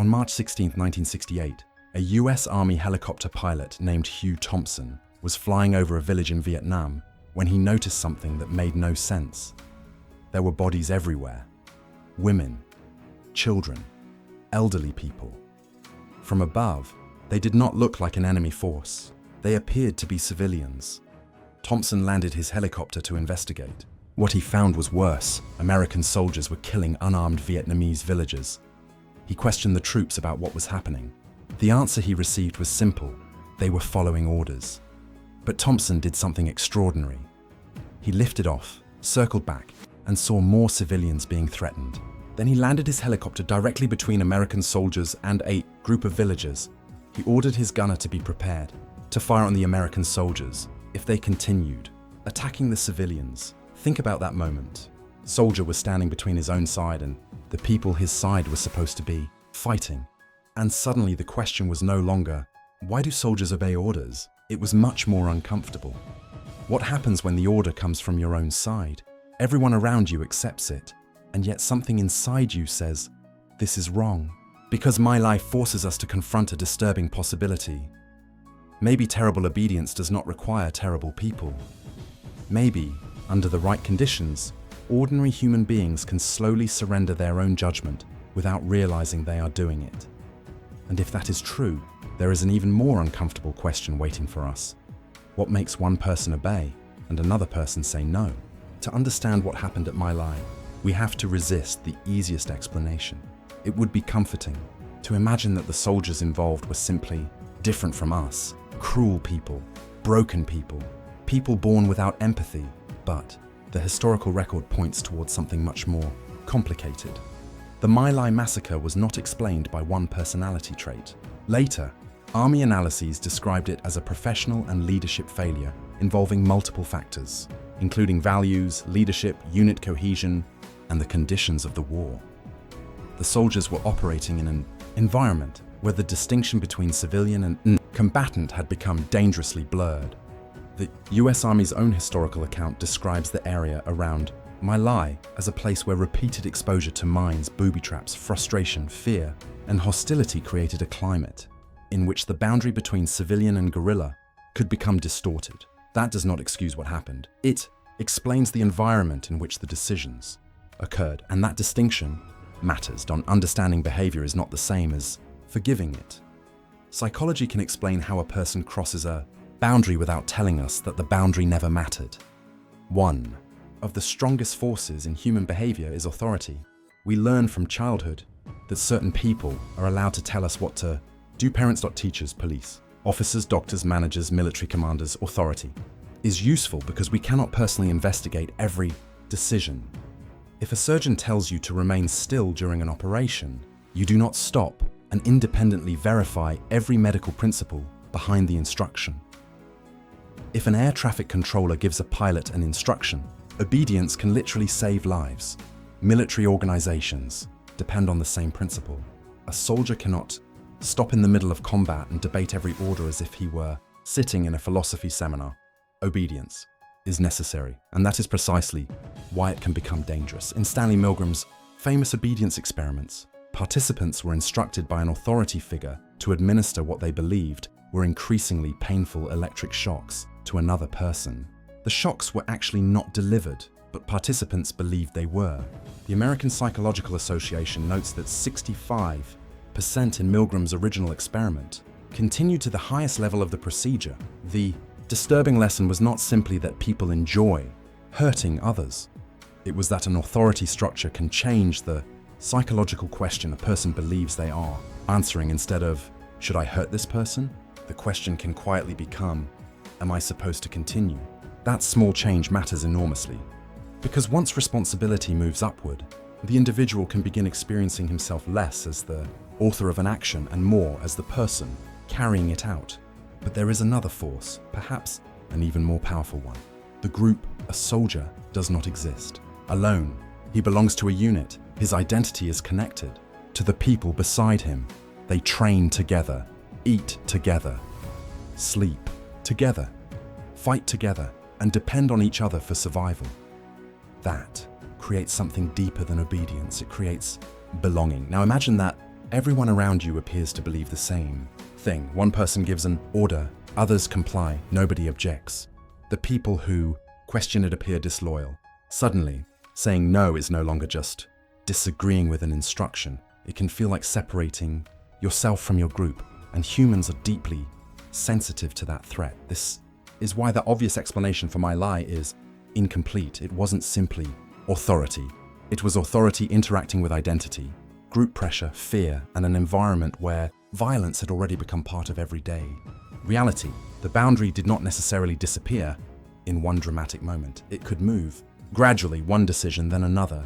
On March 16, 1968, a US Army helicopter pilot named Hugh Thompson was flying over a village in Vietnam when he noticed something that made no sense. There were bodies everywhere. Women, children, elderly people. From above, they did not look like an enemy force. They appeared to be civilians. Thompson landed his helicopter to investigate. What he found was worse. American soldiers were killing unarmed Vietnamese villagers. He questioned the troops about what was happening. The answer he received was simple. They were following orders. But Thompson did something extraordinary. He lifted off, circled back, and saw more civilians being threatened. Then he landed his helicopter directly between American soldiers and a group of villagers. He ordered his gunner to be prepared to fire on the American soldiers if they continued attacking the civilians. Think about that moment. Soldier was standing between his own side and the people his side was supposed to be fighting. And suddenly the question was no longer, why do soldiers obey orders? It was much more uncomfortable. What happens when the order comes from your own side? Everyone around you accepts it, and yet something inside you says, this is wrong. Because my life forces us to confront a disturbing possibility. Maybe terrible obedience does not require terrible people. Maybe, under the right conditions, ordinary human beings can slowly surrender their own judgment without realizing they are doing it. And if that is true, there is an even more uncomfortable question waiting for us. What makes one person obey and another person say no? To understand what happened at My Lai, we have to resist the easiest explanation. It would be comforting to imagine that the soldiers involved were simply different from us, cruel people, broken people, people born without empathy. But the historical record points towards something much more complicated. The My Lai massacre was not explained by one personality trait. Later, Army analyses described it as a professional and leadership failure involving multiple factors, including values, leadership, unit cohesion, and the conditions of the war. The soldiers were operating in an environment where the distinction between civilian and combatant had become dangerously blurred. The US Army's own historical account describes the area around My Lai as a place where repeated exposure to mines, booby traps, frustration, fear, and hostility created a climate in which the boundary between civilian and guerrilla could become distorted. That does not excuse what happened. It explains the environment in which the decisions occurred, and that distinction matters. Understanding behavior is not the same as forgiving it. Psychology can explain how a person crosses a boundary without telling us that the boundary never mattered. One of the strongest forces in human behavior is authority. We learn from childhood that certain people are allowed to tell us what to do. Parents, teachers, police, officers, doctors, managers, military commanders. Authority is useful because we cannot personally investigate every decision. If a surgeon tells you to remain still during an operation, you do not stop and independently verify every medical principle behind the instruction. If an air traffic controller gives a pilot an instruction, obedience can literally save lives. Military organizations depend on the same principle. A soldier cannot stop in the middle of combat and debate every order as if he were sitting in a philosophy seminar. Obedience is necessary, and that is precisely why it can become dangerous. In Stanley Milgram's famous obedience experiments, participants were instructed by an authority figure to administer what they believed were increasingly painful electric shocks to another person. The shocks were actually not delivered, but participants believed they were. The American Psychological Association notes that 65% in Milgram's original experiment continued to the highest level of the procedure. The disturbing lesson was not simply that people enjoy hurting others. It was that an authority structure can change the psychological question a person believes they are answering. Instead of, should I hurt this person? The question can quietly become, am I supposed to continue? That small change matters enormously, because once responsibility moves upward, the individual can begin experiencing himself less as the author of an action and more as the person carrying it out. But there is another force, perhaps an even more powerful one. The group, a soldier, does not exist alone. He belongs to a unit. His identity is connected to the people beside him. They train together, eat together, sleep together, fight together, and depend on each other for survival. That creates something deeper than obedience. It creates belonging. Now imagine that Everyone around you appears to believe the same thing. One person gives an order, others comply, nobody objects. The people who question it appear disloyal. Suddenly, saying no is no longer just disagreeing with an instruction. It can feel like separating yourself from your group, and humans are deeply sensitive to that threat. This is why the obvious explanation for my lie is incomplete. It wasn't simply authority. It was authority interacting with identity, group pressure, fear, and an environment where violence had already become part of everyday reality. The boundary did not necessarily disappear in one dramatic moment. It could move gradually, one decision, then another,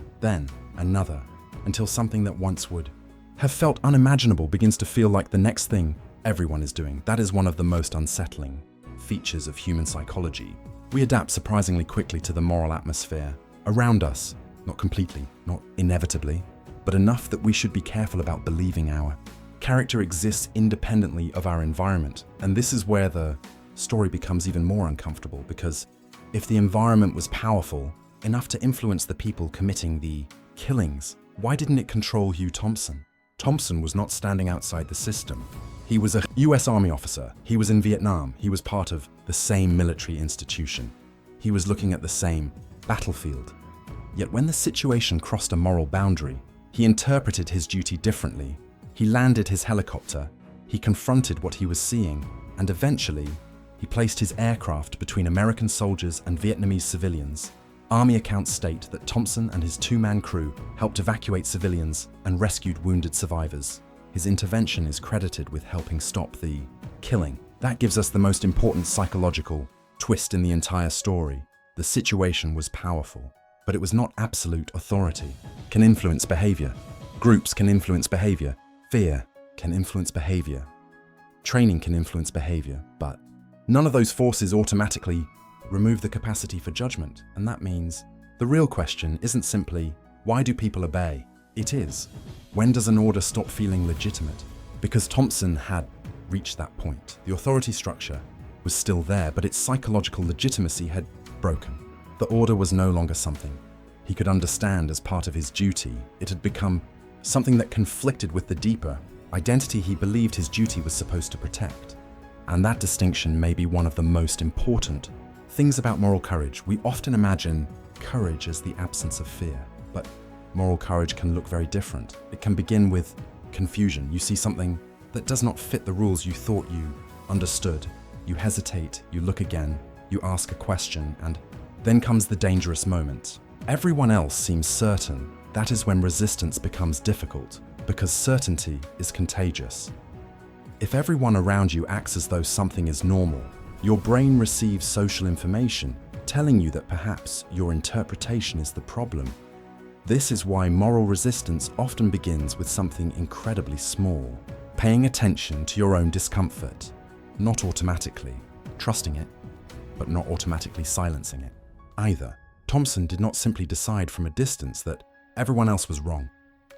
until something that once would have felt unimaginable begins to feel like the next thing everyone is doing. That is one of the most unsettling features of human psychology. We adapt surprisingly quickly to the moral atmosphere around us, not completely, not inevitably, but enough that we should be careful about believing our character exists independently of our environment. And this is where the story becomes even more uncomfortable, because if the environment was powerful enough to influence the people committing the killings, why didn't it control Hugh Thompson? Thompson was not standing outside the system. He was a US Army officer. He was in Vietnam. He was part of the same military institution. He was looking at the same battlefield. Yet when the situation crossed a moral boundary, he interpreted his duty differently. He landed his helicopter, he confronted what he was seeing, and eventually, he placed his aircraft between American soldiers and Vietnamese civilians. Army accounts state that Thompson and his two-man crew helped evacuate civilians and rescued wounded survivors. His intervention is credited with helping stop the killing. That gives us the most important psychological twist in the entire story. The situation was powerful, but it was not absolute authority. Can influence behavior. Groups can influence behavior. Fear can influence behavior. Training can influence behavior, but none of those forces automatically remove the capacity for judgment. And that means the real question isn't simply, why do people obey? It is, when does an order stop feeling legitimate? Because Thompson had reached that point. The authority structure was still there, but its psychological legitimacy had broken. The order was no longer something he could understand as part of his duty. It had become something that conflicted with the deeper identity he believed his duty was supposed to protect. And that distinction may be one of the most important things about moral courage. We often imagine courage as the absence of fear, but moral courage can look very different. It can begin with confusion. You see something that does not fit the rules you thought you understood. You hesitate, you look again, you ask a question, and then comes the dangerous moment. Everyone else seems certain. That is when resistance becomes difficult, because certainty is contagious. If everyone around you acts as though something is normal, your brain receives social information telling you that perhaps your interpretation is the problem. This is why moral resistance often begins with something incredibly small. Paying attention to your own discomfort, not automatically trusting it, but not automatically silencing it either. Thompson did not simply decide from a distance that everyone else was wrong.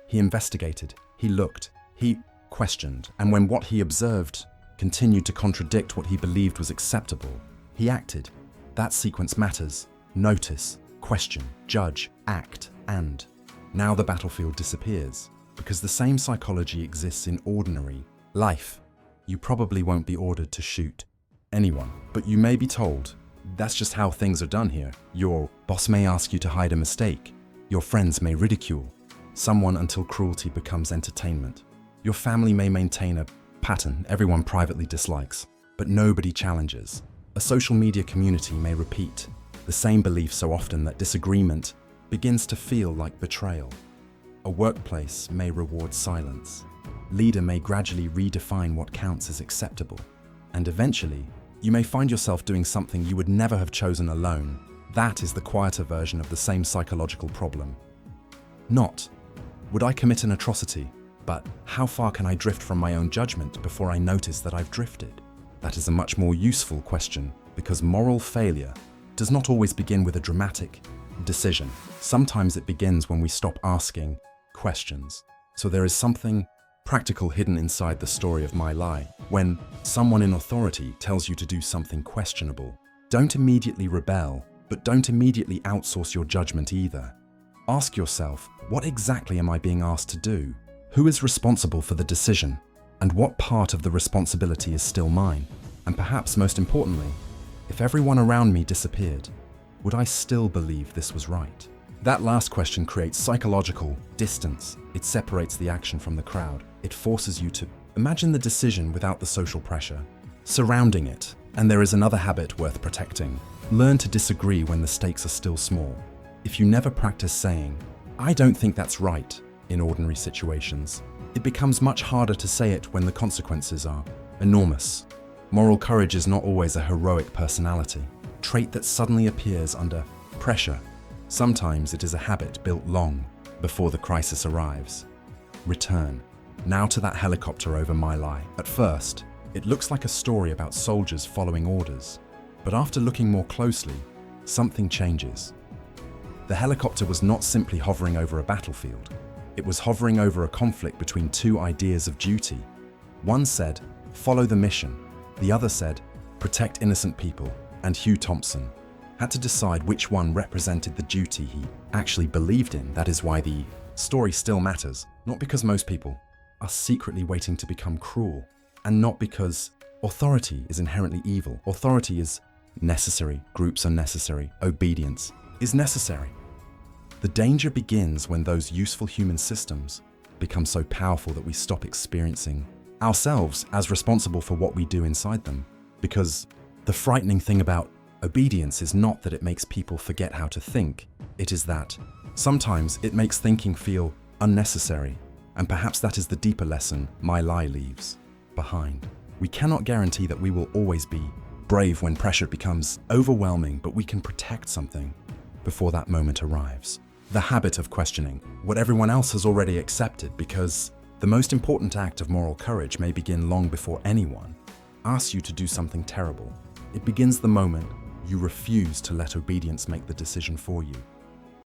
He investigated, he looked, he questioned, and when what he observed continued to contradict what he believed was acceptable, he acted. That sequence matters. Notice, question, judge, act, and now the battlefield disappears. Because the same psychology exists in ordinary life. You probably won't be ordered to shoot anyone, but you may be told, that's just how things are done here. Your boss may ask you to hide a mistake. Your friends may ridicule someone until cruelty becomes entertainment. Your family may maintain a pattern everyone privately dislikes, but nobody challenges. A social media community may repeat the same belief so often that disagreement begins to feel like betrayal. A workplace may reward silence. Leader may gradually redefine what counts as acceptable. And eventually, you may find yourself doing something you would never have chosen alone. That is the quieter version of the same psychological problem. Not, would I commit an atrocity, but how far can I drift from my own judgment before I notice that I've drifted? That is a much more useful question, because moral failure does not always begin with a dramatic decision. Sometimes it begins when we stop asking questions. So there is something practical hidden inside the story of my lie. When someone in authority tells you to do something questionable, don't immediately rebel, but don't immediately outsource your judgment either. Ask yourself, what exactly am I being asked to do? Who is responsible for the decision? And what part of the responsibility is still mine? And perhaps most importantly, if everyone around me disappeared, would I still believe this was right? That last question creates psychological distance. It separates the action from the crowd. It forces you to imagine the decision without the social pressure surrounding it. And there is another habit worth protecting. Learn to disagree when the stakes are still small. If you never practice saying, "I don't think that's right," in ordinary situations, it becomes much harder to say it when the consequences are enormous. Moral courage is not always a heroic personality trait that suddenly appears under pressure. Sometimes it is a habit built long before the crisis arrives. Return now to that helicopter over My Lai. At first, it looks like a story about soldiers following orders, but after looking more closely, something changes. The helicopter was not simply hovering over a battlefield. It was hovering over a conflict between two ideas of duty. One said, "Follow the mission." The other said, "Protect innocent people." And Hugh Thompson had to decide which one represented the duty he actually believed in. That is why the story still matters. Not because most people are secretly waiting to become cruel, and not because authority is inherently evil. Authority is necessary. Groups are necessary. Obedience is necessary. The danger begins when those useful human systems become so powerful that we stop experiencing ourselves as responsible for what we do inside them. Because the frightening thing about obedience is not that it makes people forget how to think. It is that sometimes it makes thinking feel unnecessary. And perhaps that is the deeper lesson My Lai leaves behind. We cannot guarantee that we will always be brave when pressure becomes overwhelming, but we can protect something before that moment arrives. The habit of questioning what everyone else has already accepted, because the most important act of moral courage may begin long before anyone asks you to do something terrible. It begins the moment you refuse to let obedience make the decision for you.